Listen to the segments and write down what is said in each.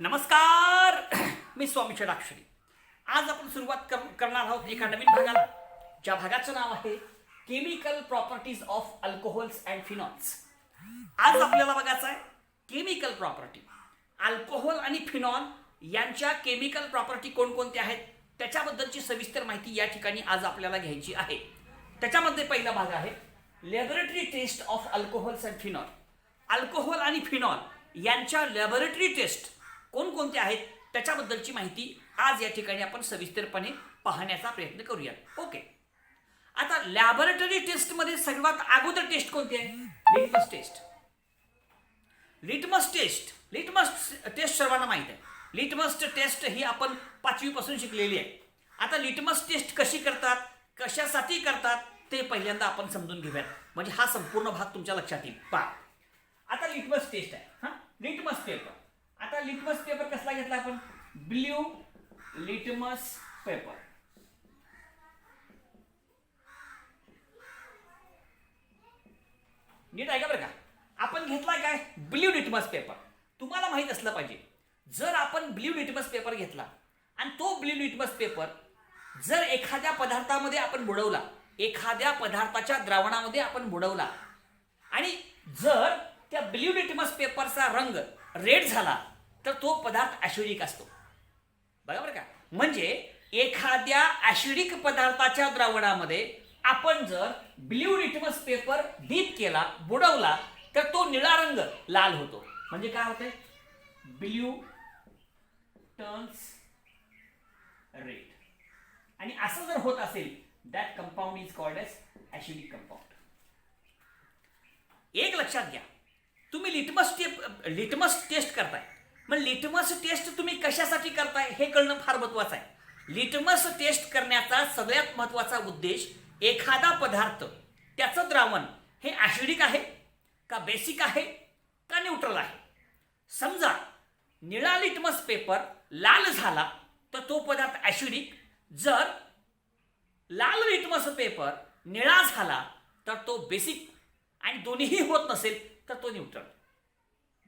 नमस्कार. मी स्वामी षडाक्षरी. आज आपण सुरुवात करणार आहोत एका नवीन भागाला, ज्या भागाचं नाव आहे chemical properties of alcohols and phenols. आज आपल्याला बघायचं आहे केमिकल प्रॉपर्टी. अल्कोहोल आणि फिनॉल यांच्या केमिकल प्रॉपर्टी कोणकोणत्या आहेत त्याच्याबद्दलची सविस्तर माहिती या ठिकाणी आज आपल्याला घ्यायची आहे. त्याच्यामध्ये पहिला भाग आहे laboratory test of alcohols and phenol. Alcohol आणि फिनॉल यांच्या लॅबोरेटरी टेस्ट कोणकोणत्या आहेत त्याच्याबद्दलची माहिती आज या ठिकाणी आपण सविस्तरपणे पाहण्याचा प्रयत्न करूया. ओके, आता लॅबोरेटरी टेस्टमध्ये सर्वात अगोदर टेस्ट कोणती आहे? Litmus test. लिटमस टेस्ट सर्वांना माहिती आहे. लिटमस टेस्ट ही आपण 5वी पासून शिकलेली आहे. आता लिटमस टेस्ट कशी करतात, कशासाठी करतात ते पहिल्यांदा आपण समजून घेऊयात, म्हणजे हा संपूर्ण भाग तुमच्या लक्षात येईल. पहा, आता लिटमस टेस्ट आहे. Litmus paper. आता लिटमस पेपर कसला घेतला आपण? Blue litmus paper. नीट आहे का बरं का? आपण घेतला काय? Blue litmus paper. तुम्हाला माहित असलं पाहिजे, जर आपण ब्ल्यू लिटमस पेपर घेतला आणि तो ब्ल्यू लिटमस पेपर जर एखाद्या पदार्थामध्ये आपण बुडवला, एखाद्या पदार्थाच्या द्रावणामध्ये आपण बुडवला आणि जर त्या ब्ल्यू लिटमस पेपरचा रंग रेड झाला तर तो पदार्थ ॲसिडिक असतो. बरोबर का? म्हणजे एखाद्या ॲसिडिक पदार्थाच्या द्रावणामध्ये आपण जर ब्ल्यू लिटमस पेपर डीप केला, बुडवला, तर तो निळा रंग लाल होतो. म्हणजे काय होते? Blue turns red. आणि असं जर होत असेल, that compound is called as acidic compound. एक लक्षात घ्या, तुम्ही लिटमस टेस्ट करताय, मग लिटमस टेस्ट तुम्ही कशासाठी करताय हे कळणं फार महत्वाचं आहे. लिटमस टेस्ट करण्याचा सगळ्यात महत्वाचा उद्देश एखादा पदार्थ, त्याचं द्रावण हे ॲसिडिक आहे का, बेसिक आहे का, न्यूट्रल आहे. समजा निळा लिटमस पेपर लाल झाला तर तो पदार्थ ॲसिडिक, जर लाल लिटमस पेपर निळा झाला तर तो बेसिक, आणि दोन्हीही होत नसेल तर तो न्यूट्रल.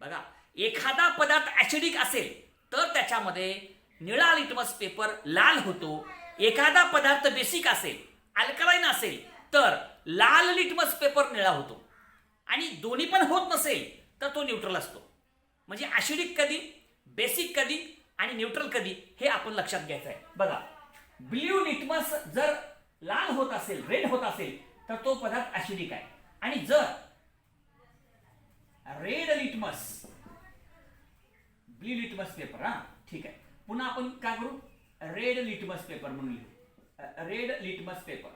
बघा, एखादा पदार्थ ॲसिडिक असेल तर त्याच्यामध्ये निळा लिटमस पेपर लाल होतो. एखादा पदार्थ बेसिक असेल, अल्कलाइन असेल, तर लाल लिटमस पेपर निळा होतो. आणि दोन्ही पण होत नसेल तर तो न्यूट्रल असतो. म्हणजे ॲसिडिक कधी, बेसिक कधी आणि न्यूट्रल कधी हे आपण लक्षात घ्यायचं आहे. बघा, ब्ल्यू लिटमस जर लाल होत असेल, रेड होत असेल, तर तो पदार्थ ॲसिडिक आहे. आणि जर red litmus, blue litmus paper, ठीक आहे, पुन्हा आपण काय करू? रेड लिटमस पेपर म्हणून लिहू. रेड लिटमस पेपर,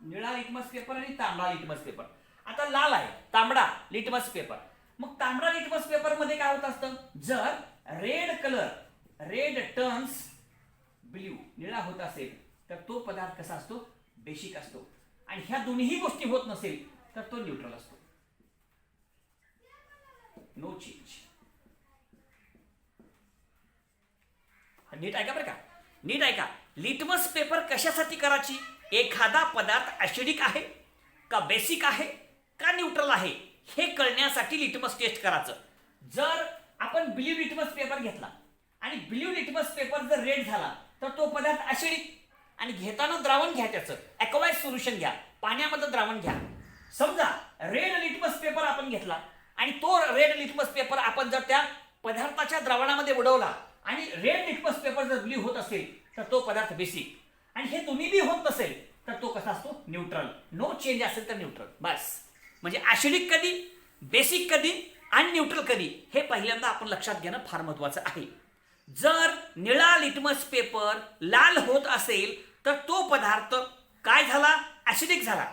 निळा लिटमस पेपर आणि तांबडा लिटमस पेपर. आता लाल आहे, तांबडा लिटमस पेपर. मग तांबडा लिटमस पेपर मध्ये काय होत असतं? जर red colour, red turns blue, निळा होत असेल तर तो पदार्थ कसा असतो? बेसिक असतो. आणि ह्या दोन्ही गोष्टी होत नसेल तर तो न्यूट्रल असतो. No change. नीट ऐका बरं का, नीट ऐका. लिटमस पेपर कशासाठी करायची? एखादा पदार्थ ॲसिडिक आहे का, बेसिक आहे का, न्यूट्रल आहे हे कळण्यासाठी लिटमस टेस्ट करायचं. जर आपण ब्ल्यू लिटमस पेपर घेतला आणि ब्ल्यू लिटमस पेपर जर रेड झाला तर तो पदार्थ ॲसिडिक, आणि घेताना द्रावण घ्या, त्याचं ॲक्वाइज सोल्युशन घ्या, पाण्यामध्ये द्रावण घ्या. समजा रेड लिटमस पेपर आपण घेतला आणि तो रेड लिटमस पेपर आपण जर त्या पदार्थाच्या द्रावणामध्ये बुडवला आणि रेड लिटमस पेपर जर ब्ल्यू होत असेल तर तो पदार्थ बेसिक, आणि हे दोन्ही बी होत नसेल तर तो कसा असतो? न्यूट्रल. नो चेंज असेल तर न्यूट्रल. बस. म्हणजे ॲसिडिक कधी, बेसिक कधी आणि न्यूट्रल कधी हे पहिल्यांदा आपण लक्षात घेणं फार महत्वाचं आहे. जर निळा लिटमस पेपर लाल होत असेल तर तो पदार्थ काय झाला? ॲसिडिक झाला.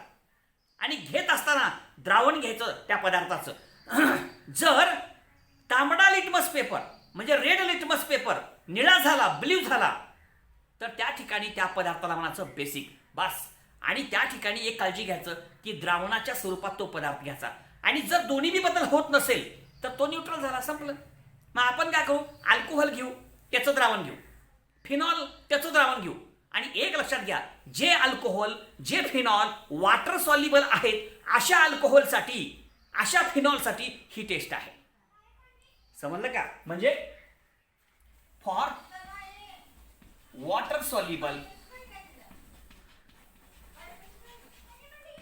आणि घेत असताना द्रावण घ्यायचं त्या पदार्थाचं. जर तांबडा लिटमस पेपर म्हणजे रेड लिटमस पेपर निळा झाला, ब्ल्यू झाला, तर त्या ठिकाणी त्या पदार्थाला म्हणायचं बेसिक. बस. आणि त्या ठिकाणी एक काळजी घ्यायचं की द्रावणाच्या स्वरूपात तो पदार्थ घ्यायचा. आणि जर दोन्ही बी बदल होत नसेल तर तो न्यूट्रल झाला, संपलं. मग आपण काय करू? अल्कोहोल घेऊ, त्याचं द्रावण घेऊ, फिनॉल त्याचं द्रावण घेऊ. आणि एक लक्षात घ्या, जे अल्कोहोल, जे फिनॉल वॉटर सॉल्युबल आहेत, अशा अल्कोहोलसाठी अशा फिनॉलसाठी ही टेस्ट आहे. समजलं का? म्हणजे for water soluble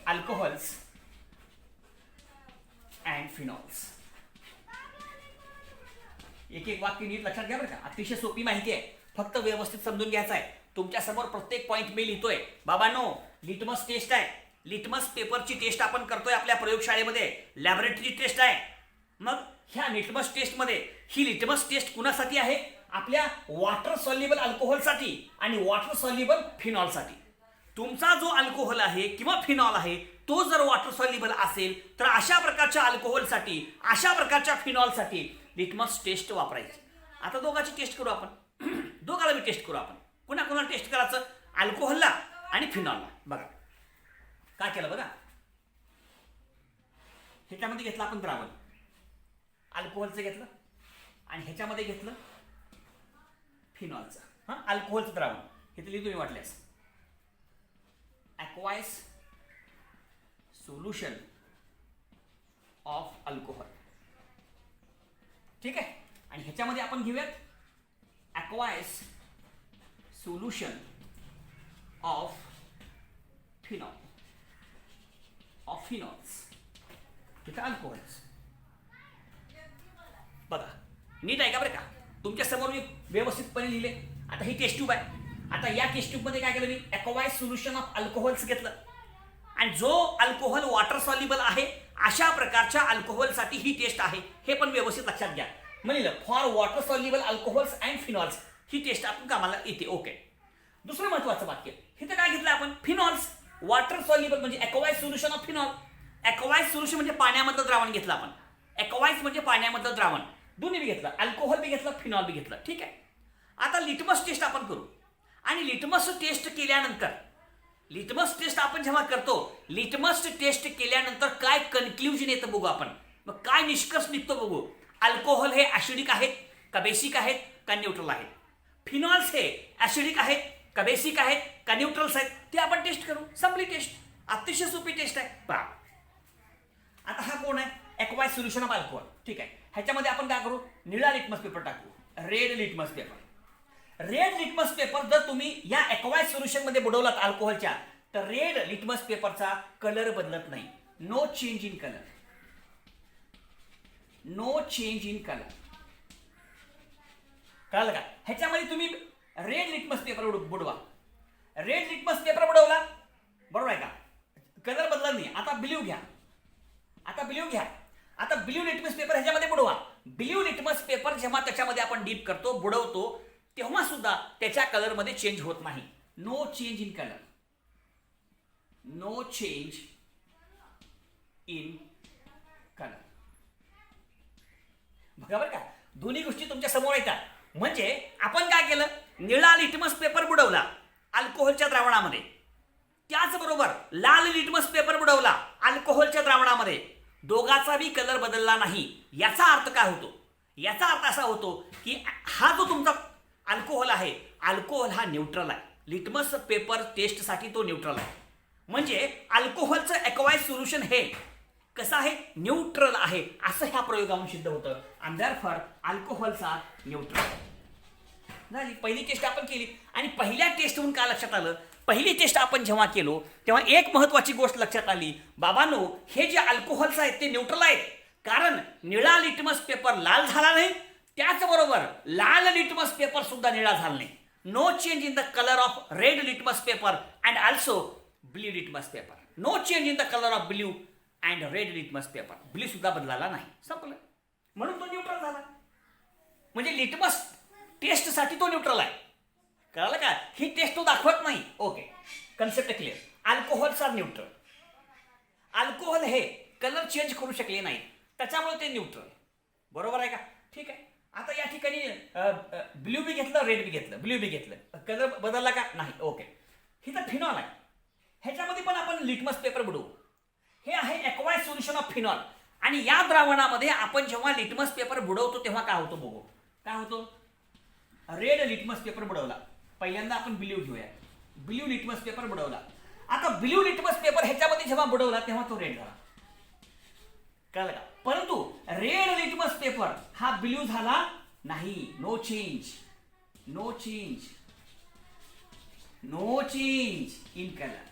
alcohols and phenols. एक एक वाक्य नीट लक्षात घ्या बरं का. अतिशय सोपी माहिती आहे, फक्त व्यवस्थित समजून घ्यायचं आहे. तुमच्या समोर प्रत्येक पॉईंट मी लिहितोय. बाबांनो, लिटमस टेस्ट आहे. लिटमस पेपरची टेस्ट आपण करतोय आपल्या प्रयोगशाळेमध्ये, लॅबोरेटरी टेस्ट आहे. मग ह्या लिटमस टेस्टमध्ये ही लिटमस टेस्ट कुणासाठी आहे? आपल्या वॉटर सॉल्युबल अल्कोहोलसाठी आणि वॉटर सॉल्युबल फिनॉलसाठी. तुमचा जो अल्कोहोल आहे किंवा फिनॉल आहे तो जर वॉटर सॉल्युबल असेल तर अशा प्रकारच्या अल्कोहोलसाठी, अशा प्रकारच्या फिनॉलसाठी लिटमस टेस्ट वापरायची. आता दोघांची टेस्ट करू आपण. दोघाला बी टेस्ट करू आपण. कुणाला टेस्ट करायचं? अल्कोहोलला आणि फिनॉलला. बघा काय केलं बघा. ह्याच्यामध्ये घेतलं आपण द्रावण, अल्कोहोलचं घेतलं आणि ह्याच्यामध्ये घेतलं फिनॉलचं. हां, अल्कोहोलचं द्रावण हे तर तुम्ही वाटल्यास aqueous solution of alcohol. ठीक आहे. आणि ह्याच्यामध्ये आपण घेऊयात aqueous solution of phenol, of phenols. ठीक आहे, अल्कोहोल्स. बघा नीट आहे का बरं का. तुमच्या समोर मी व्यवस्थितपणे लिहिले. आता ही टेस्ट ट्यूब आहे. आता या टेस्ट ट्यूबमध्ये काय केलं मी? aqueous सोल्युशन ऑफ अल्कोहोल्स घेतलं आणि जो अल्कोहोल वॉटर सॉल्युबल आहे अशा प्रकारच्या अल्कोहोलसाठी ही टेस्ट आहे. हे पण व्यवस्थित लक्षात घ्या. म्हणलं for water soluble alcohols and phenols ही टेस्ट आपण कामाला येते. ओके. दुसरं महत्वाचं वाक्य हे तर काय घेतलं आपण? फिनॉल्स वॉटर सॉल्युबल म्हणजे aqueous solution of phenol. aqueous solution म्हणजे पाण्यामधलं द्रावण घेतलं आपण. aqueous म्हणजे पाण्यामधलं द्रावण. दोन्ही बी घेतलं, अल्कोहोल बी घेतलं, फिनॉल बी घेतलं. ठीक आहे. आता लिटमस टेस्ट आपण करू. आणि लिटमस टेस्ट केल्यानंतर, लिटमस टेस्ट आपण जेव्हा करतो, लिटमस टेस्ट केल्यानंतर काय कन्क्ल्युजन येतं बघू आपण. मग काय निष्कर्ष निघतो बघू. अल्कोहोल हे ऍसिडिक आहेत का बेसिक आहेत का न्यूट्रल आहेत? फिनॉल्स हे ऍसिडिक आहेत का बेसिक आहेत का न्यूट्रल्स आहेत? ते आपण टेस्ट करू. संपली टेस्ट. अतिशय सोपी टेस्ट आहे. पहा आता हा कोण आहे? aqueous solution of alcohol. ठीक आहे. ह्याच्यामध्ये आपण काय करू? निळा लिटमस पेपर टाकू, red litmus paper. Red litmus paper जर तुम्ही या aqueous सोल्युशन मध्ये बुडवलात अल्कोहोलच्या, तर रेड लिटमस पेपरचा कलर बदलत नाही. No change in colour. No change in colour. कळलं का? ह्याच्यामध्ये तुम्ही रेड लिटमस पेपर बुडवा. रेड लिटमस पेपर बुडवला, बरोबर आहे का? कलर बदलत नाही. आता ब्ल्यू घ्या. आता ब्ल्यू घ्या. आता ब्ल्यू लिटमस पेपर ह्याच्यामध्ये बुडवा. ब्ल्यू लिटमस पेपर जेव्हा त्याच्यामध्ये आपण डीप करतो, बुडवतो, तेव्हा सुद्धा त्याच्या कलरमध्ये चेंज होत नाही. No change in colour. No change in colour. बघा बरं का, दोन्ही गोष्टी तुमच्या समोर येतात. म्हणजे आपण काय केलं? निळा लिटमस पेपर बुडवला अल्कोहोलच्या द्रावणामध्ये, त्याचबरोबर लाल लिटमस पेपर बुडवला अल्कोहोलच्या द्रावणामध्ये. दोघाचा बी कलर बदलला नाही. याचा अर्थ काय होतो? याचा अर्थ असा होतो की हा जो तुमचा अल्कोहोल आहे, अल्कोहोल हा न्यूट्रल आहे. लिटमस पेपर टेस्टसाठी तो न्यूट्रल आहे. म्हणजे अल्कोहोलचं aqueous सोल्युशन हे कसं आहे? न्यूट्रल आहे, असं ह्या प्रयोगावरून सिद्ध होतं. आणि देअरफॉर अल्कोहोलचा न्यूट्रल. झाली पहिली टेस्ट आपण केली. आणि पहिल्या टेस्टहून काय लक्षात आलं? पहिली टेस्ट आपण जेव्हा केलो तेव्हा एक महत्वाची गोष्ट लक्षात आली. बाबांनो, हे जे अल्कोहोल्स आहेत ते न्यूट्रल आहेत. कारण निळा लिटमस पेपर लाल झाला नाही, त्याचबरोबर लाल लिटमस पेपर सुद्धा निळा झाला नाही. No change in the colour of red litmus paper and also blue litmus paper. No change in the colour of blue and red litmus paper. Blue सुद्धा बदलाला नाही. संपलं. म्हणून तो न्यूट्रल झाला. म्हणजे लिटमस टेस्टसाठी तो न्यूट्रल आहे. कळलं का? ही टेस्ट तो दाखवत नाही. Okay, concept clear. Alcohols neutral. Alcohol हे कलर चेंज करू शकले नाही, त्याच्यामुळे ते न्यूट्रल. बरोबर आहे का? ठीक आहे. आता या ठिकाणी ब्ल्यू बी घेतलं, रेड बी घेतलं, ब्ल्यू बी घेतलं, कलर बदलला का? नाही. ओके. ही तर फिनॉल आहे. ह्याच्यामध्ये पण आपण लिटमस पेपर बुडवू. हे आहे aqueous सोल्युशन ऑफ फिनॉल. आणि या द्रावणामध्ये आपण जेव्हा लिटमस पेपर बुडवतो तेव्हा काय होतं बघू. काय होतो? रेड लिटमस पेपर बुडवला. पहिल्यांदा आपण ब्ल्यू घेऊया. ब्ल्यू लिटमस पेपर बुडवला. आता ब्ल्यू लिटमस पेपर ह्याच्यामध्ये जेव्हा बुडवला तेव्हा तो रेड झाला. कळलं का? परंतु रेड लिटमस पेपर हा ब्ल्यू झाला नाही. No change, no change, no change in colour.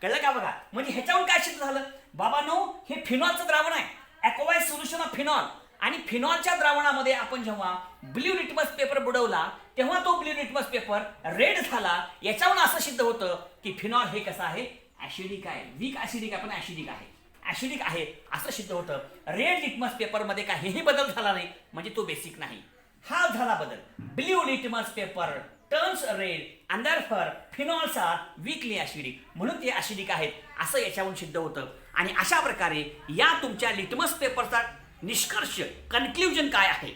कळलं का? बघा, म्हणजे ह्याच्यावर काय सिद्ध झालं बाबांनो, हे फिनॉलचं द्रावण आहे, ॲक्वाइज सोल्युशन ऑफ फिनॉल. आणि फिनॉलच्या द्रावणामध्ये आपण जेव्हा ब्ल्यू लिटमस पेपर बुडवला तेव्हा तो ब्ल्यू लिटमस पेपर रेड झाला. याच्यावरून असं सिद्ध होतं की फिनॉल हे कसं आहे, ऍसिडिक आहे. वीक ऍसिडिक आहे पण ऍसिडिक आहे, ऍसिडिक आहे असं सिद्ध होतं. रेड लिटमस पेपर मध्ये काहीही बदल झाला नाही, म्हणजे तो बेसिक नाही. हा झाला बदल. Blue litmus paper turns red and therefore phenols are weakly acidic, म्हणून ते ऍसिडिक आहेत असं याच्यावरून सिद्ध होतं. आणि अशा प्रकारे या तुमच्या लिटमस पेपरचा निष्कर्ष, कन्क्ल्युजन काय आहे?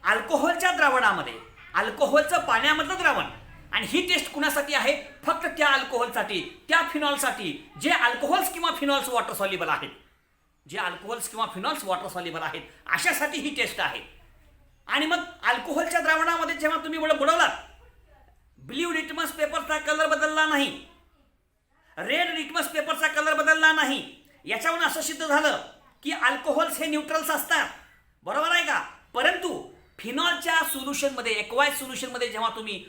अल्कोहोलच्या द्रावणामध्ये, अल्कोहोलचं पाण्यामधलं द्रावण, आणि ही टेस्ट कुणासाठी आहे? फक्त त्या अल्कोहोलसाठी, त्या फिनॉलसाठी जे अल्कोहोल्स किंवा फिनॉल्स वॉटर सॉल्युबल आहेत, जे अल्कोहोल्स किंवा फिनॉल्स वॉटर सॉल्युबल आहेत अशासाठी ही टेस्ट आहे. आणि मग अल्कोहोलच्या द्रावणामध्ये जेव्हा तुम्ही बुडवलात, ब्ल्यू लिटमस पेपरचा कलर बदलला नाही, रेड लिटमस पेपरचा कलर बदलला नाही. याच्यावरून असं सिद्ध झालं की अल्कोहोल्स हे न्यूट्रल्स असतात, बरोबर आहे का? परंतु फिनॉलच्या सोल्युशनमध्ये, एक्वाइज सोल्युशनमध्ये जेव्हा तुम्ही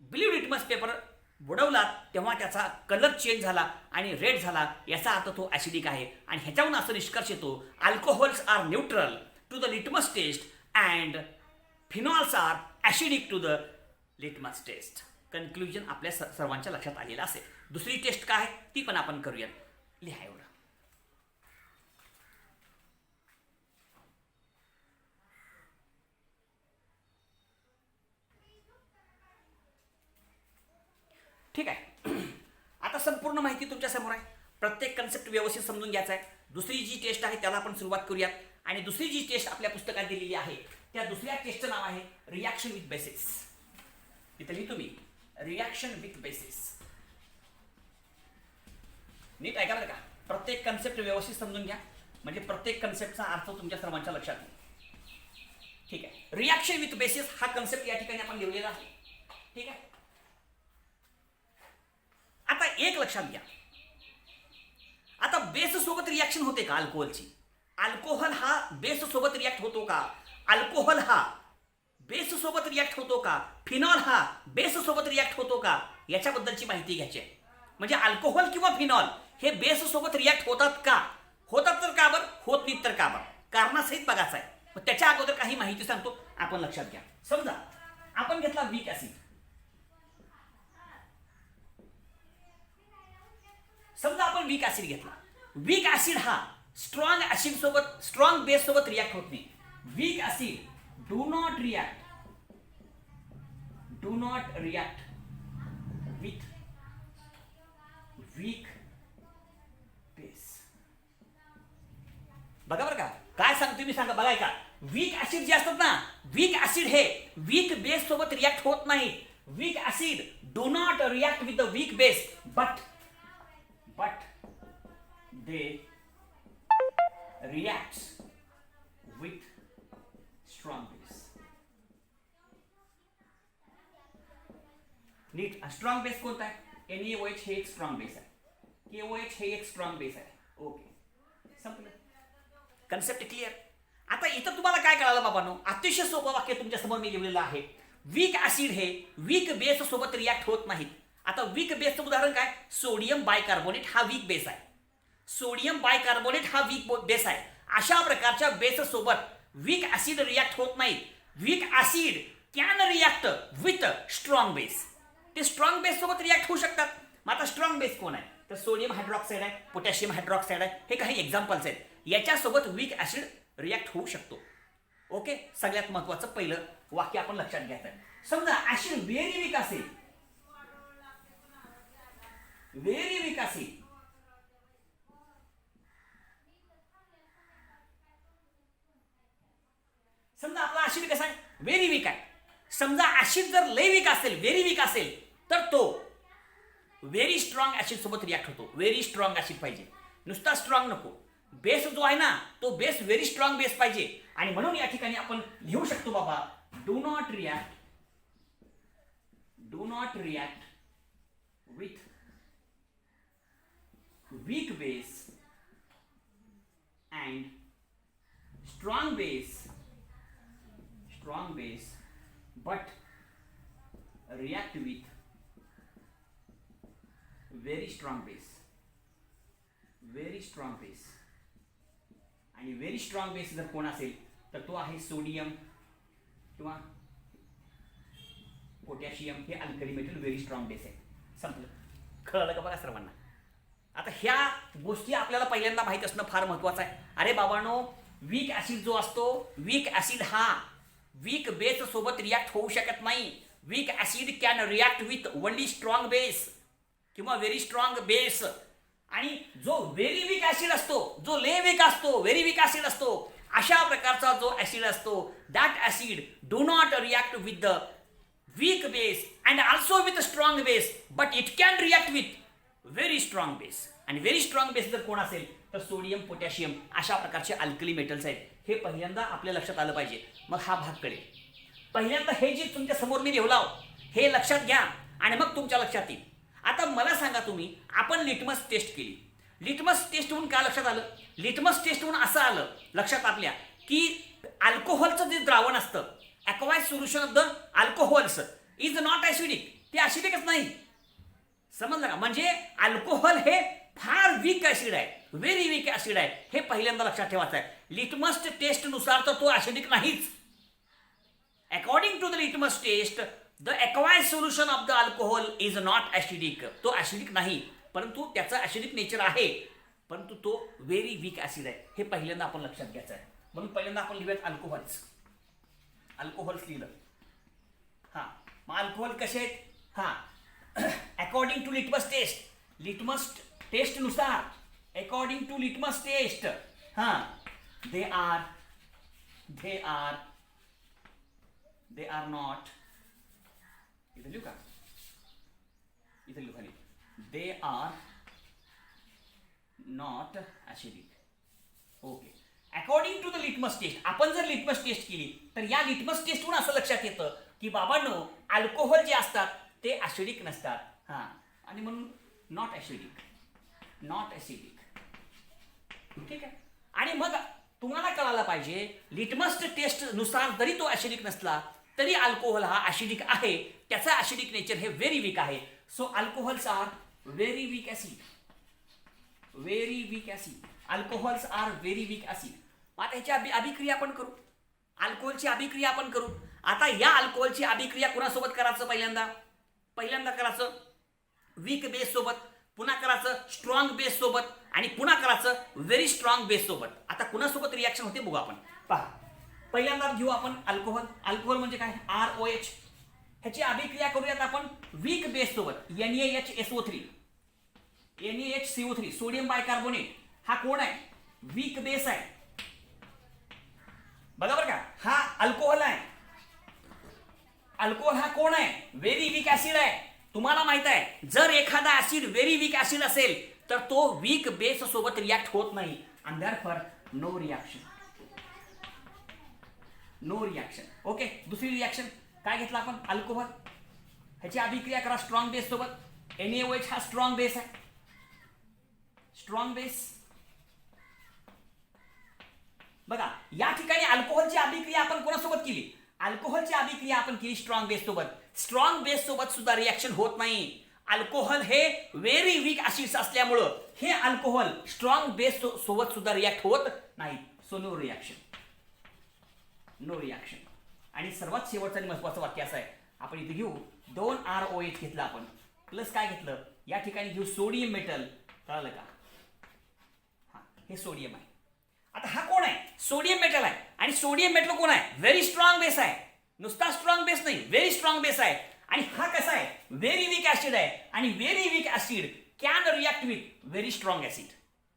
ब्ल्यू लिटमस पेपर बुडवलात तेव्हा त्याचा कलर चेंज झाला आणि रेड झाला. याचा अर्थ तो ऍसिडिक आहे. आणि ह्याच्यावरून असं निष्कर्ष येतो, alcohols are neutral to the litmus test and phenols are acidic to the litmus test. Conclusion आपल्या सर्वांच्या लक्षात आलेलं असेल. दुसरी टेस्ट काय ती पण आपण करूया. लिहा एवढं. ठीक आहे, आता संपूर्ण माहिती तुमच्या समोर आहे. प्रत्येक कन्सेप्ट व्यवस्थित समजून घ्यायचा आहे. दुसरी जी टेस्ट आहे त्याला आपण सुरुवात करूयात. आणि दुसरी जी टेस्ट आपल्या पुस्तकात दिलेली आहे त्या दुसऱ्या टेस्टचं नाव आहे रिॲक्शन विथ बेसिस. इथं लिहितो मी, रिॲक्शन विथ बेसिस. नीट ऐका बरं का, प्रत्येक कन्सेप्ट व्यवस्थित समजून घ्या, म्हणजे प्रत्येक कन्सेप्टचा अर्थ तुमच्या सर्वांच्या लक्षात येईल. ठीक आहे, रिॲक्शन विथ बेसिस हा कन्सेप्ट या ठिकाणी आपण लिहिलेला आहे. ठीक आहे, आता एक लक्षात घ्या, आता बेस सोबत रिॲक्शन होते का अल्कोहोलची? अल्कोहोल हा बेस सोबत रिॲक्ट होतो का? अल्कोहोल हा बेस सोबत रिॲक्ट होतो का? फिनॉल हा बेस सोबत रिॲक्ट होतो का? याच्याबद्दलची माहिती घ्यायची आहे. म्हणजे अल्कोहोल किंवा फिनॉल हे बेस सोबत रिॲक्ट होतात का? होतात तर का बरं, होत नाहीत तर का बरं? कारणासहित बघायचं आहे. मग त्याच्या अगोदर काही माहिती सांगतो, आपण लक्षात घ्या. समजा आपण घेतला वीक ऍसिड, समजा आपण वीक ऍसिड घेतला. वीक ऍसिड हा स्ट्रॉंग ऍसिड सोबत, स्ट्रॉंग बेस सोबत रिॲक्ट होत नाही. Weak acid do not react with weak base. बघा बरं का, काय सांगतो मी, सांगा बघाय का. वीक ऍसिड जे असतात ना, वीक ऍसिड हे वीक बेस सोबत रिॲक्ट होत नाही. Weak acid do not react with the weak base but they reacts with strong base. नीट, स्ट्रॉंग बेस कोणता आहे? NaOH हे एक स्ट्रॉंग बेस आहे, KOH हे एक स्ट्रॉंग बेस आहे. ओके, संपलं. Concept clear. आता इथं तुम्हाला काय कळालं बाबांनो? अतिशय सोपं वाक्य तुमच्या समोर मी लिहिलेलं आहे. वीक ऍसिड हे वीक बेस सोबत रिॲक्ट होत नाहीत. आता वीक बेसचं उदाहरण काय? सोडियम बायकार्बोनेट हा वीक बेस आहे. सोडियम बायकार्बोनेट हा वीक बेस आहे. अशा प्रकारच्या बेस सोबत वीक ऍसिड रिॲक्ट होत नाही. Weak acid can react with strong base. ते स्ट्रॉंग बेस सोबत रिॲक्ट होऊ शकतात. मग आता स्ट्रॉंग बेस कोण आहे? तर सोडियम हायड्रॉक्साईड आहे, पोटॅशियम हायड्रॉक्साईड आहे, हे काही एक्झाम्पल्स आहेत. याच्यासोबत वीक ऍसिड रिॲक्ट होऊ शकतो. ओके, सगळ्यात महत्वाचं पहिलं वाक्य आपण लक्षात घ्यायचं आहे. समजा ऍसिड व्हेरी वीक असेल, व्हेरी वीक असेल, समजा आपला ऍसिड कसा आहे? व्हेरी वीक आहे. समजा ऍसिड जर लय वीक असेल, व्हेरी वीक असेल, तर तो व्हेरी स्ट्रॉंग ऍसिड सोबत रिॲक्ट होतो. व्हेरी स्ट्रॉंग ऍसिड पाहिजे, नुसता स्ट्रॉंग नको. बेस जो आहे ना, तो बेस व्हेरी स्ट्रॉंग बेस पाहिजे. आणि म्हणून या ठिकाणी आपण लिहू शकतो बाबा, do not react with weak base and strong base but react with very strong base आणि व्हेरी स्ट्रॉंग बेस जर कोण असेल तर तो आहे सोडियम किंवा पोटॅशियम. हे alkali metal very strong base आहे. संपलं. कळलं का बघा सर्वांना. आता ह्या गोष्टी आपल्याला पहिल्यांदा माहीत असणं फार महत्त्वाचं आहे. अरे बाबांनो, वीक ॲसिड जो असतो, वीक ॲसिड हा वीक बेस सोबत रिॲक्ट होऊ शकत नाही. Weak acid can react with only strong base किंवा व्हेरी स्ट्रॉंग बेस. आणि जो व्हेरी वीक ॲसिड असतो, जो ले वीक असतो, व्हेरी वीक ॲसिड असतो, अशा प्रकारचा जो ॲसिड असतो, that acid do not react with the weak base and also with strong base but it can react with very strong base. आणि व्हेरी स्ट्रॉंग बेस जर कोण असेल तर सोडियम, पोटॅशियम अशा प्रकारचे अल्कली मेटल्स आहेत. हे पहिल्यांदा आपल्या लक्षात आलं पाहिजे. मग हा भाग कळेल. पहिल्यांदा हे जे तुमच्या समोर मी ठेवलं हे लक्षात घ्या आणि मग तुमच्या लक्षात येईल. आता मला सांगा तुम्ही, आपण लिटमस टेस्ट केली. लिटमस टेस्टहून काय लक्षात आलं? लिटमस टेस्टहून असं आलं लक्षात आपल्या की अल्कोहोलचं जे द्रावण असतं, aqueous solution of the alcohols is not acidic. ते ॲसिडिकच नाही. समजलं का? म्हणजे अल्कोहोल हे फार वीक ॲसिड आहे, व्हेरी वीक ॲसिड आहे. हे पहिल्यांदा लक्षात ठेवायचं आहे. लिटमस टेस्टनुसार तर तो ॲसिडिक नाहीच. According to the litmus test the aqueous solution of the alcohol is not acidic. तो ॲसिडिक नाही, परंतु त्याचा ॲसिडिक नेचर आहे, परंतु तो व्हेरी वीक ॲसिड आहे. हे पहिल्यांदा आपण लक्षात घ्यायचं आहे. म्हणून पहिल्यांदा आपण लिहूयात अल्कोहोल्स. अल्कोहोल्स लिहिलं. हां, मग अल्कोहोल कसे आहेत? हां, according to litmus test, litmus टेस्टनुसार, अकॉर्डिंग टू लिटमस टेस्ट, हां, दे आर नॉट, इथं लिहू का? इथं लिहू खाली, they are not acidic. Okay. According to the litmus test, आपण जर लिटमस टेस्ट केली तर या लिटमस टेस्टहून असं लक्षात येतं की बाबांनो, अल्कोहोल जे असतात ते ॲसिडिक नसतात. हां, आणि म्हणून नॉट ॲसिडिक. ठीक आहे. आणि मग तुम्हाला कळायला पाहिजे, लिटमस टेस्टनुसार जरी तो ॲसिडिक नसला तरी अल्कोहोल हा ॲसिडिक आहे. त्याचा ॲसिडिक नेचर हे व्हेरी वीक आहे. So alcohols are very weak acid. Alcohols are very weak acid. आता ह्याची अभिक्रिया आपण करू. अल्कोहोलची अभिक्रिया आपण करू. आता या अल्कोहोलची अभिक्रिया कोणासोबत करायचं? पहिल्यांदा करायचं वीक बेस सोबत, पुन्हा करायचं स्ट्रॉंग बेस सोबत आणि पुन्हा करायचं व्हेरी स्ट्रॉंग बेस सोबत. आता कुणासोबत रिॲक्शन होते बघू आपण. पहा, पहिल्यांदा घेऊ आपण अल्कोहोल. अल्कोहोल म्हणजे काय? ROH. ह्याची अभिक्रिया करूयात आपण वीक बेस सोबत, NaHSO3, NaHCO3, सोडियम बायकार्बोनेट. हा कोण आहे? वीक बेस आहे. बघा बरं का, हा अल्कोहोल आहे. अल्कोहोल हा कोण आहे? व्हेरी वीक ॲसिड आहे. तुम्हाला माहित आहे, जर एखादा ॲसिड व्हेरी वीक ॲसिड असेल तर तो वीक बेस सोबत रिॲक्ट होत नाही. And therefore no reaction. Okay. दुसरी रिॲक्शन काय घेतला आपण? अल्कोहोल. ह्याची अभिक्रिया करा स्ट्रॉंग बेस सोबत. NaOH हा स्ट्रॉंग बेस आहे. बघा, या ठिकाणी अल्कोहोलची अभिक्रिया आपण कोणासोबत केली? अल्कोहोलची अभिक्रिया आपण केली स्ट्रॉंग बेस सोबत. स्ट्रॉंग बेस सोबत सुद्धा रिॲक्शन होत नाही. अल्कोहोल हे व्हेरी वीक ॲसिड्स असल्यामुळं हे अल्कोहोल स्ट्रॉंग बेस सोबत सुद्धा रिॲक्ट होत नाही. So no reaction. आणि सर्वात शेवटचं आणि महत्त्वाचं वाक्य असं आहे, आपण इथे घेऊ 2 ROH घेतलं आपण, प्लस काय घेतलं? या ठिकाणी घेऊ सोडियम मेटल. कळलं का? हां, हे सोडियम आहे. आता हा कोण आहे? सोडियम मेटल आहे. आणि सोडियम मेटल कोण आहे? व्हेरी स्ट्रॉंग बेस आहे. नुसता स्ट्रॉंग बेस नाही, व्हेरी स्ट्रॉंग बेस आहे. आणि हा कसा आहे? व्हेरी वीक ॲसिड आहे. आणि very weak acid can react with very strong acid.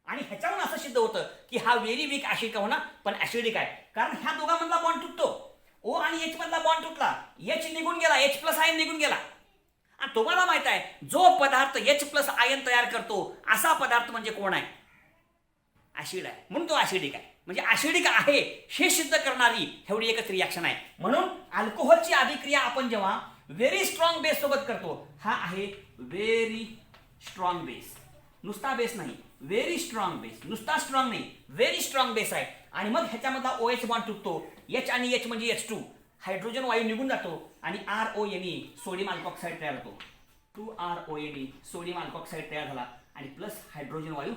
आणि ह्याच्यावरून असं सिद्ध होतं की हा व्हेरी वीक ॲसिड का होणार, पण ॲसिडिक आहे. कारण ह्या दोघांमधला बॉन्ड तुटतो. O आणि H मधला बॉन्ड तुटला, H निघून गेला, H+ आयन निघून गेला. आणि तुम्हाला माहित आहे, जो पदार्थ H+ आयन तयार करतो असा पदार्थ म्हणजे कोण आहे? ॲसिड आहे. म्हणून तो ॲसिडिक आहे. म्हणजे ॲसिडिक आहे हे सिद्ध करणारी एवढी एकच रिॲक्शन आहे. म्हणून अल्कोहोलची अभिक्रिया आपण जेव्हा व्हेरी स्ट्रॉंग बेस सोबत करतो, हा आहे व्हेरी स्ट्रॉंग बेस. नुसता बेस नाही, व्हेरी स्ट्रॉंग बेस, नुसता स्ट्रॉंग नाही, व्हेरी स्ट्रॉंग बेस आहे. आणि मग ह्याच्यामधला OH बॉन्ड तुटतो, H आणि H म्हणजे H2, हायड्रोजन वायू निघून जातो आणि RONE सोडियम अल्कोक्साईड तयार होतो. 2RONE सोडियम अल्कोक्साईड तयार झाला आणि प्लस हायड्रोजन वायू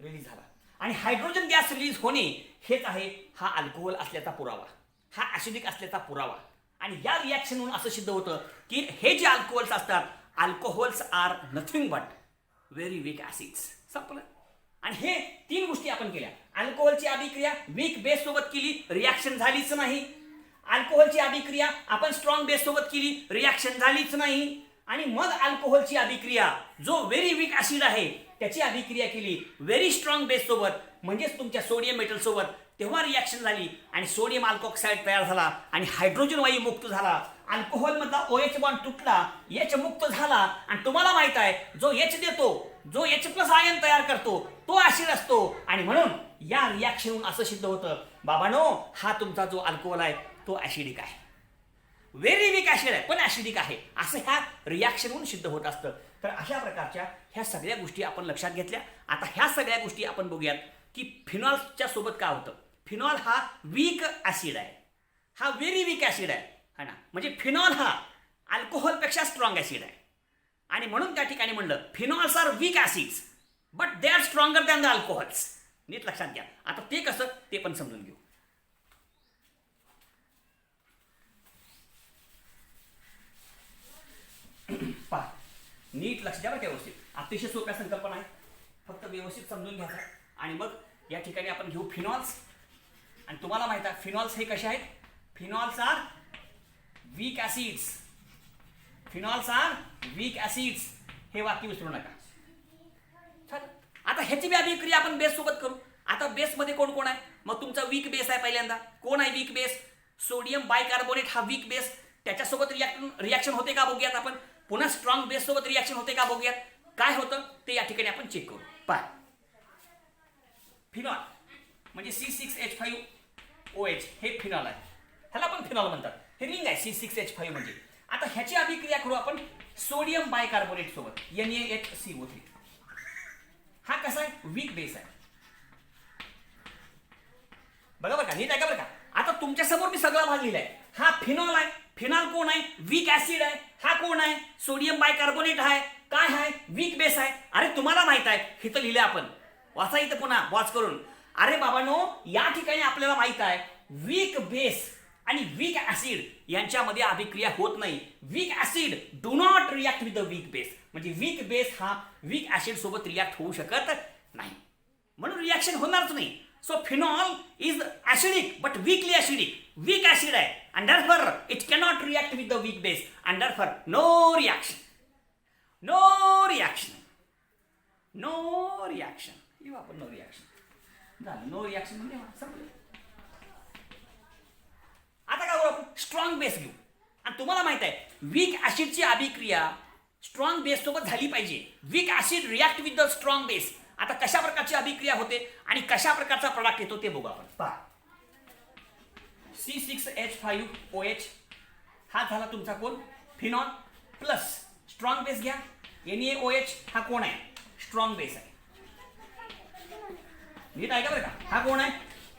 रिलीज झाला. आणि हायड्रोजन गॅस रिलीज होणे हेच आहे हा अल्कोहोल असल्याचा पुरावा, हा ॲसिडिक असल्याचा पुरावा. आणि या रिॲक्शनवरून असं सिद्ध होतं की हे जे अल्कोहोल्स असतात, alcohols are nothing but very weak acids. संपलं. आणि हे 3 गोष्टी आपण केल्या. अल्कोहोलची अभिक्रिया वीक बेस सोबत केली, रिॲक्शन झालीच नाही. अल्कोहोलची अभिक्रिया आपण स्ट्रॉंग बेस सोबत केली, रिॲक्शन झालीच नाही. आणि मग अल्कोहोलची अभिक्रिया जो व्हेरी वीक ॲसिड आहे त्याची अभिक्रिया केली व्हेरी स्ट्रॉंग बेस सोबत, म्हणजेच तुमच्या सोडियम मेटल सोबत, तेव्हा रिॲक्शन झाली आणि सोडियम अल्कोक्साईड तयार झाला आणि हायड्रोजन वायू मुक्त झाला. अल्कोहोलमधला OH बॉन्ड तुटला, H मुक्त झाला. आणि तुम्हाला माहित आहे जो H देतो, जो H+ आयन तयार करतो तो ॲसिड असतो. आणि म्हणून या रिॲक्शनहून असं सिद्ध होतं, बाबांनो हा तुमचा जो अल्कोहोल आहे तो ॲसिडिक आहे, व्हेरी वीक ॲसिड आहे पण ॲसिडिक आहे, असं ह्या रिॲक्शनहून सिद्ध होत असतं. तर अशा प्रकारच्या ह्या सगळ्या गोष्टी आपण लक्षात घेतल्या. आता ह्या सगळ्या गोष्टी आपण बघूयात की फिनॉलच्या सोबत काय होतं. फिनॉल हा वीक ॲसिड आहे, हा व्हेरी वीक ॲसिड आहे, है ना. म्हणजे फिनॉल हा अल्कोहोलपेक्षा स्ट्रॉंग ॲसिड आहे. आणि म्हणून त्या ठिकाणी म्हणलं phenols are weak acids but they are stronger than the alcohols. नीट लक्षात घ्या. आता ते कसं ते पण समजून घेऊ. पहा, नीट लक्ष द्या बरं, व्यवस्थित. अतिशय सोप्या संकल्पना आहे, फक्त व्यवस्थित समजून घ्यायचा. आणि मग या ठिकाणी आपण घेऊ फिनॉल्स. आणि तुम्हाला माहित आहे फिनॉल्स हे कसे आहेत. Phenols are weak acids, phenols are weak acids. हे वाक्य विसरू नका. चल आता ह्याची बी अभिक्रिया आपण बेस सोबत करू. आता बेसमध्ये कोण कोण आहे. मग तुमचा वीक बेस आहे. पहिल्यांदा कोण आहे वीक बेस. सोडियम बायकार्बोनेट हा वीक बेस. त्याच्यासोबत रिॲक्शन होते का बघूयात आपण. पुन्हा स्ट्रॉंग बेस सोबत रिॲक्शन होते का बघूयात. काय होतं ते या ठिकाणी आपण चेक करू. पहा, फिनॉल म्हणजे C6H5OH हे फिनॉल आहे. ह्याला पण फिनॉल म्हणतात. हे रिंग आहे C6H5 म्हणजे. आता ह्याची अभिक्रिया करू आपण सोडियम बायकार्बोनेट सोबत NaHCO3. हा कसा आहे वीक बेस आहे. बघा बरं का, नीट आहे का बरं का. आता तुमच्या समोर मी सगळा भाग लिहिलाय. हा फिनॉल आहे. फिनॉल कोण आहे वीक ॲसिड आहे. हा कोण आहे सोडियम बायकार्बोनेट आहे. काय आहे वीक बेस आहे. अरे तुम्हाला माहित आहे हे तर लिहिलं आपण. वाचा इथं पुन्हा वॉच करून. अरे बाबांनो या ठिकाणी आपल्याला माहित आहे वीक बेस आणि वीक ॲसिड यांच्यामध्ये अभिक्रिया होत नाही. Weak acid do not react with the weak base. म्हणजे वीक बेस हा वीक ॲसिड सोबत रिॲक्ट होऊ शकत नाही, म्हणून रिॲक्शन होणारच नाही. So phenol is acidic but weakly acidic. Weak acid है and therefore it cannot react with the weak base and therefore no reaction. No reaction. No reaction. You have no reaction. No reaction म्हणजे संपलं. आता काय करू आपण strong base घेऊ. आणि तुम्हाला माहित आहे वीक ॲसिडची अभिक्रिया स्ट्रॉंग बेस सोबत झाली पाहिजे. Weak acid react with the strong base. आता कशा प्रकारची अभिक्रिया होते आणि कशा प्रकारचा प्रोडक्ट येतो ते बघू आपण. पहा, C6H5OH हा झाला तुमचा कोण फिनॉल प्लस स्ट्रॉंग बेस घ्या NaOH. हा कोण आहे स्ट्रॉंग बेस आहे. नीट आहे का बरं का. हा कोण आहे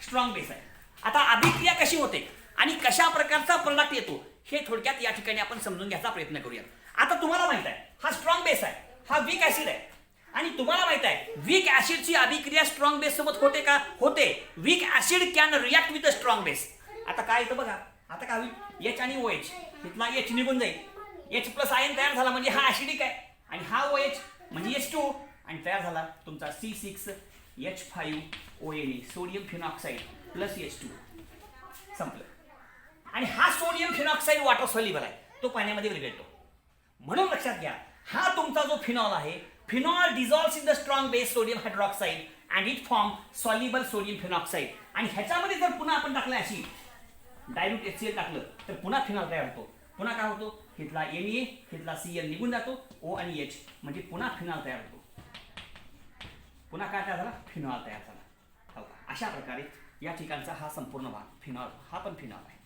स्ट्रॉंग बेस आहे. आता अभिक्रिया कशी होते आणि कशा प्रकारचा प्रोडक्ट येतो हे थोडक्यात या ठिकाणी आपण समजून घ्यायचा प्रयत्न करूया. आता तुम्हाला माहित आहे हा स्ट्रॉंग बेस आहे, हा वीक ॲसिड आहे. आणि तुम्हाला माहित आहे वीक ॲसिडची अभिक्रिया स्ट्रॉंग बेस सोबत होते का. होते. Weak acid can react with the strong base. आता काय येतं बघा. आता काय होईल H आणि OH इथला H निघून जाईल. H+ आयन तयार झाला म्हणजे हा ॲसिडिक आहे आणि हा OH म्हणजे H2 आणि तयार झाला तुमचा C6H5ONA सोडियम फिनॉक्साईड प्लस H2. संपलं. आणि हा सोडियम फिनॉक्साईड वॉटर सॉल्युबल आहे, तो पाण्यामध्ये विरघळतो. म्हणून लक्षात घ्या हा तुमचा जो फिनॉल आहे phenol dissolves in the strong base sodium hydroxide and it form soluble sodium phenoxide. आणि ह्याच्यामध्ये जर पुन्हा आपण टाकलं अशी डायल्यूट HCl टाकलं तर पुन्हा फिनॉल तयार होतो. पुन्हा काय होतो हिथला Na हिथला Cl निघून जातो O आणि H म्हणजे पुन्हा फिनॉल तयार होतो. पुन्हा काय तयार झाला फिनॉल तयार झाला. हो का. अशा प्रकारे या ठिकाणचा हा संपूर्ण भाग फिनॉल हा पण फिनॉल आहे.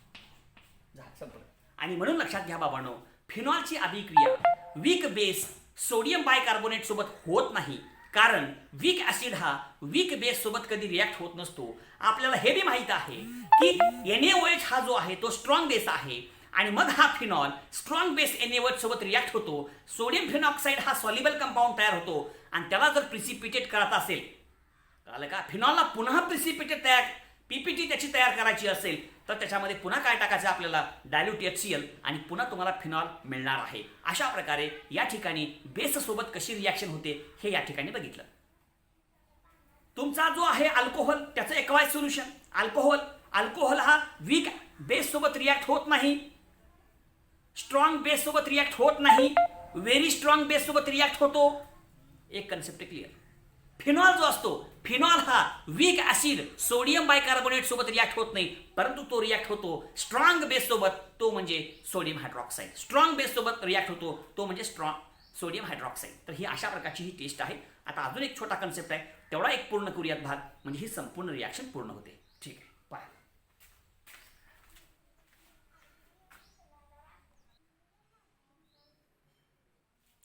झालं संपूर्ण. आणि म्हणून लक्षात घ्या बाबांनो फिनॉलची अभिक्रिया वीक बेस सोडियम बायकार्बोनेट सोबत होत नाही. कारण वीक ऍसिड हा वीक बेस सोबत कधी रिॲक्ट होत नसतो. आपल्याला हे बी माहित आहे की NaOH हा जो आहे तो स्ट्रॉंग बेस आहे आणि मग हा फिनॉल स्ट्रॉंग बेस NaOH सोबत रिॲक्ट होतो. सोडियम फिनॉक्साईड हा सॉल्युबल कंपाऊंड तयार होतो आणि त्याला जर प्रिसिपिटेट करायचा असेल, कळलं का, फिनॉलला पुन्हा प्रिसिपिटेट तयार पीपीटी त्याची तयार करायची असेल तर त्याच्यामध्ये पुन्हा काय टाकायचं आपल्याला, डायल्यूट HCl, आणि पुन्हा तुम्हाला फिनॉल मिळणार आहे. अशा प्रकारे या ठिकाणी बेस सोबत कशी रिॲक्शन होते हे या ठिकाणी बघितलं. तुमचा जो आहे अल्कोहोल त्याचं एक्वायस सोल्युशन. अल्कोहोल हा वीक बेस सोबत रिॲक्ट होत नाही, स्ट्रॉंग बेस सोबत रिॲक्ट होत नाही, व्हेरी स्ट्रॉंग बेस सोबत रिॲक्ट होतो. एक कन्सेप्ट क्लिअर. फिनॉल जो असतो, फिनॉल हा वीक ऍसिड सोडियम बायकार्बोनेट सोबत रिॲक्ट होत नाही, परंतु तो रिॲक्ट होतो स्ट्रॉंग बेस सोबत, तो म्हणजे सोडियम हायड्रॉक्साईड. स्ट्रॉंग बेस सोबत रिॲक्ट होतो तो म्हणजे सोडियम हायड्रॉक्साईड. तर ही अशा प्रकारची ही टेस्ट आहे. आता अजून एक छोटा कन्सेप्ट आहे, तेवढा एक पूर्ण करूयात भाग, म्हणजे ही संपूर्ण रिॲक्शन पूर्ण होते. ठीक आहे, पहा.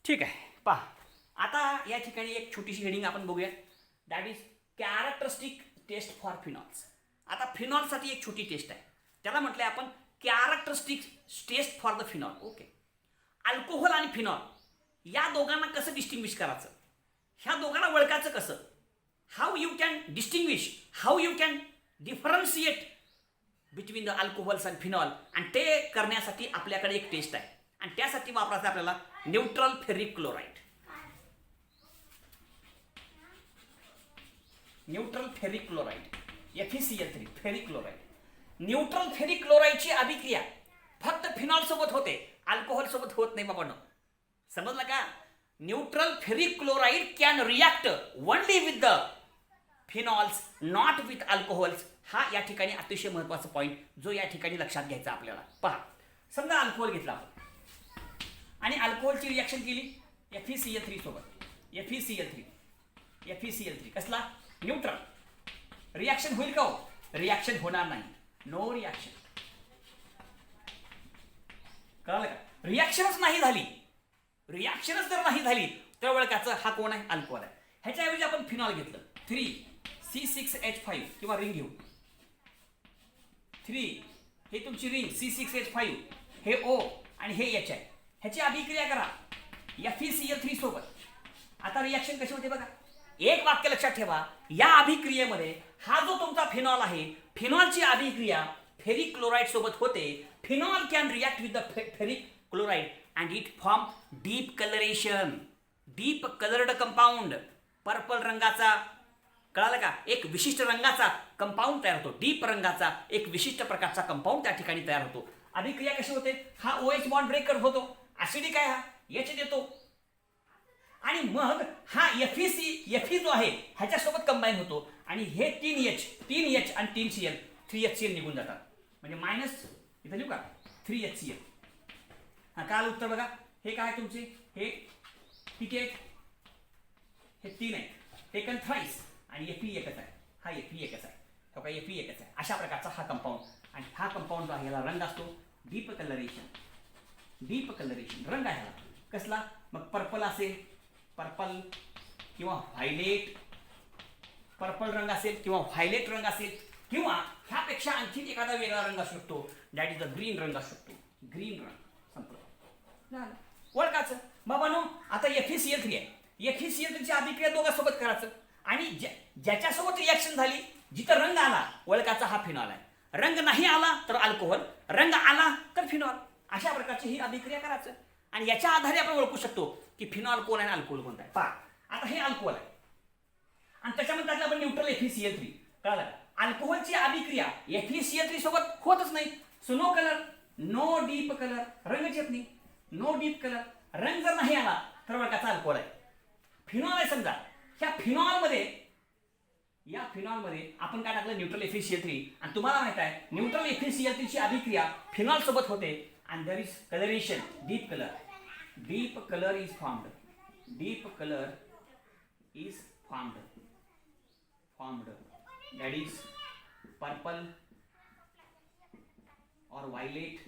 ठीक आहे, पहा. आता या ठिकाणी एक छोटीशी हेडिंग आपण बघूया, that is characteristic test for phenols. आता फिनॉलसाठी एक छोटी टेस्ट आहे, त्याला म्हटलंय आपण characteristic test for the phenol. Okay, alcohol आणि फिनॉल या दोघांना कसं डिस्टिंग्विश करायचं, ह्या दोघांना ओळखायचं कसं, how you can distinguish, how you can differentiate between the alcohols and phenol, आणि ते करण्यासाठी आपल्याकडे एक टेस्ट आहे आणि त्यासाठी वापरायचं आपल्याला neutral ferric chloride. Neutral ferric chloride FeCl3 ferric chloride. Neutral ferric क्लोराईडची अभिक्रिया फक्त फिनॉल सोबत होते, अल्कोहोल सोबत होत नाही बाबांनो. समजलं का? Neutral ferric chloride can react only with the phenols, not with alcohols. हा या ठिकाणी अतिशय महत्वाचा पॉईंट जो या ठिकाणी लक्षात घ्यायचा आपल्याला. पहा, समजा अल्कोहोल घेतला आणि अल्कोहोलची रिॲक्शन केली FeCl3 सोबत. FeCl3 कसला, न्यूट्रल. रिॲक्शन होईल का हो? रिॲक्शन होणार नाही, नो रिॲक्शन. कळलं का? रिॲक्शनच नाही झाली, रिॲक्शनच जर नाही झाली तर ओळखायचं हा कोण आहे, अल्कोहोल आहे. ह्याच्याऐवजी आपण फिनॉल घेतलं, 3C6H5 किंवा रिंग घेऊ. 3 हे तुमची रिंग C6H5, हे O आणि हे H आहे. ह्याची अभिक्रिया करा FeCl3 सोबत. आता रिॲक्शन कशी होते बघा. एक वाक्य लक्षात ठेवा, या अभिक्रियेमध्ये हा जो तुमचा फिनॉल आहे, फिनॉलची अभिक्रिया फेरिक क्लोराईड सोबत होते. Phenol can react with the ferric chloride and it form deep colouration, deep coloured compound. Purple रंगाचा, कळालं का, एक विशिष्ट रंगाचा कंपाऊंड तयार होतो, डीप रंगाचा एक विशिष्ट प्रकारचा कंपाऊंड त्या ठिकाणी तयार होतो. अभिक्रिया कशी होते, हा OH बॉन्ड ब्रेक होतो, ऍसिडिक आहे, हा H देतो आणि मग हा Fe जो आहे ह्याच्यासोबत कंबाईन होतो आणि हे 3H आणि 3Cl 3HCl निघून जातात. म्हणजे मायनस इथं लिहू का, 3HCl. हा काल उत्तर बघा, हे काय तुमचे, हे किती आहेत, हे 3 आहेत, टेकन थ्राईस, आणि Fe एकच आहे, हा Fe एकच आहे, हो का, Fe एकच आहे. अशा प्रकारचा हा कंपाऊंड, आणि हा कंपाऊंड जो आहे याला रंग असतो डीप कलरेशन. डीप कलरेशन रंग आहे ह्याला कसला, मग पर्पल असेल, पर्पल किंवा व्हायलेट, पर्पल रंग असेल किंवा व्हायलेट रंग असेल, किंवा ह्यापेक्षा आणखी एखादा वेगळा रंग असू शकतो, दॅट इज द ग्रीन रंग असू शकतो. ग्रीन रंग संपलं, ओळखायचं बाबांनो. आता FeCl3 आहे, FeCl3ची अभिक्रिया दोघांसोबत करायचं आणि ज्याच्यासोबत रिॲक्शन झाली, जिथं रंग आला ओळखायचा हा फिनॉल आहे, रंग नाही आला तर अल्कोहोल, रंग आला तर फिनॉल. अशा प्रकारची ही अभिक्रिया करायचं आणि याच्या आधारे आपण ओळखू शकतो की फिनॉल कोण आहे आणि अल्कोहोल कोणता आहे. पहा, आता हे अल्कोहोल आहे आणि त्याच्यामध्ये टाकलं आपण न्यूट्रल FeCl3. कळलं, अल्कोहोलची अभिक्रिया FeCl3 सोबत होतच नाही, so no colour, no deep colour, रंगच येत नाही, नो डीप कलर. रंग जर नाही आला तर ओळखायचा अल्कोहोल आहे. फिनॉल आहे समजा, ह्या फिनॉलमध्ये, या फिनॉलमध्ये आपण काय टाकलं, न्यूट्रल FeCl3, आणि तुम्हाला माहित आहे न्यूट्रल FeCl3 ची अभिक्रिया फिनॉल सोबत होते and there is coloration, deep color. Deep color is formed. Deep color is formed. That is purple or violet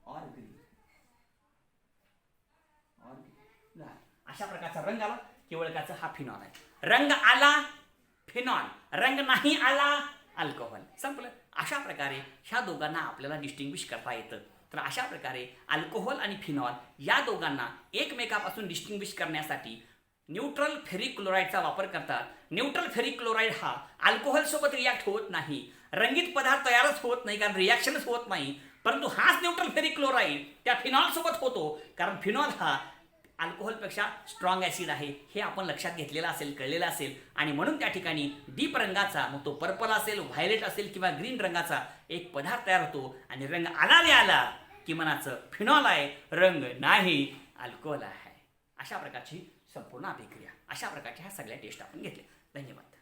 or green. अशा प्रकारचा रंग आला केवळकाचा हा फिनॉल आहे. रंग आला फिनॉल, रंग नाही आला अल्कोहोल. संपलं. अशा प्रकारे ह्या दोघांना आपल्याला डिस्टिंग्विश करता येतं. तर अशा प्रकारे अल्कोहोल आणि फिनॉल या दोघांना एकमेकापासून डिस्टिंग्विश करण्यासाठी न्यूट्रल फेरिक क्लोराईडचा वापर करतात. न्यूट्रल फेरिक क्लोराईड हा अल्कोहोलसोबत रिॲक्ट होत नाही, रंगीत पदार्थ तयारच होत नाही कारण रिॲक्शनच होत नाही. परंतु हाच न्यूट्रल फेरिक क्लोराईड त्या फिनॉलसोबत होतो कारण फिनॉल हा अल्कोहोलपेक्षा स्ट्रॉंग ॲसिड आहे. हे आपण लक्षात घेतलेलं असेल, कळलेलं असेल. आणि म्हणून त्या ठिकाणी डीप रंगाचा, मग तो पर्पल असेल, व्हायलेट असेल किंवा ग्रीन रंगाचा एक पदार्थ तयार होतो आणि रंग आला रे आला की मनाचं फिनॉल आहे, रंग नाही अल्कोहोल आहे. अशा प्रकारची संपूर्ण अभिक्रिया, अशा प्रकारच्या ह्या सगळ्या टेस्ट आपण घेतल्या. धन्यवाद.